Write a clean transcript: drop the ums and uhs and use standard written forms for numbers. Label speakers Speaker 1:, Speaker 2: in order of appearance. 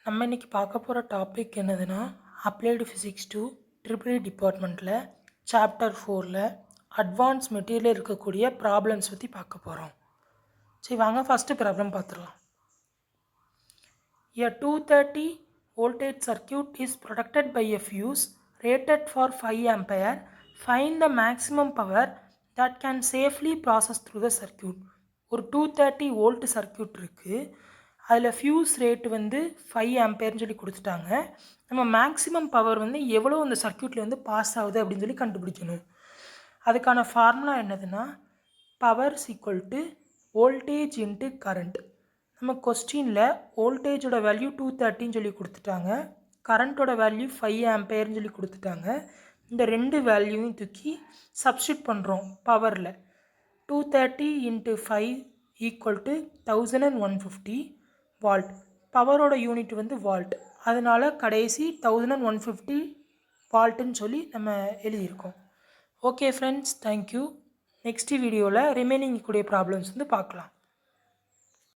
Speaker 1: நம்ம இன்றைக்கி பார்க்க போகிற டாபிக் என்னதுன்னா அப்ளைடு ஃபிசிக்ஸ் 2 ட்ரிபிள் டிபார்ட்மெண்ட்டில் சாப்டர் 4ல் அட்வான்ஸ் மெட்டீரியல் இருக்கக்கூடிய ப்ராப்ளம்ஸ் பற்றி பார்க்க போகிறோம். சரி வாங்க ஃபஸ்ட்டு ப்ராப்ளம் பார்த்துடலாம். A 230 voltage circuit is protected by a fuse rated for 5 ampere. Find the maximum power that can safely process through the circuit. ஒரு 230 volt circuit இருக்குது. அதில் ஃபியூஸ் ரேட்டு வந்து 5 ஆம்பேர்னு சொல்லி கொடுத்துட்டாங்க. நம்ம மேக்ஸிமம் பவர் வந்து எவ்வளோ அந்த சர்க்கியூட்டில் வந்து பாஸ் ஆகுது அப்படின்னு சொல்லி கண்டுபிடிக்கணும். அதுக்கான ஃபார்முலா என்னதுன்னா power equal to voltage into current. நம்ம கொஸ்டினில் வோல்டேஜோட வேல்யூ 230 சொல்லி கொடுத்துட்டாங்க, கரண்ட்டோட வேல்யூ 5 ஆம்பேர்னு சொல்லி கொடுத்துட்டாங்க. இந்த ரெண்டு வேல்யூவும் தூக்கி சப்ஸ்டியூட் பண்ணுறோம் பவரில். 230 இன்ட்டு 5 ஈக்குவல் டு 1150 வால்ட். பவரோட யூனிட் வந்து வால்ட், அதனால் கடைசி 1150 வால்ட்டுன்னு சொல்லி நம்ம எழுதியிருக்கோம். Okay friends, thank you. நெக்ஸ்ட் வீடியோவில் ரிமைனிங் கூடிய ப்ராப்ளம்ஸ் வந்து பார்க்கலாம்.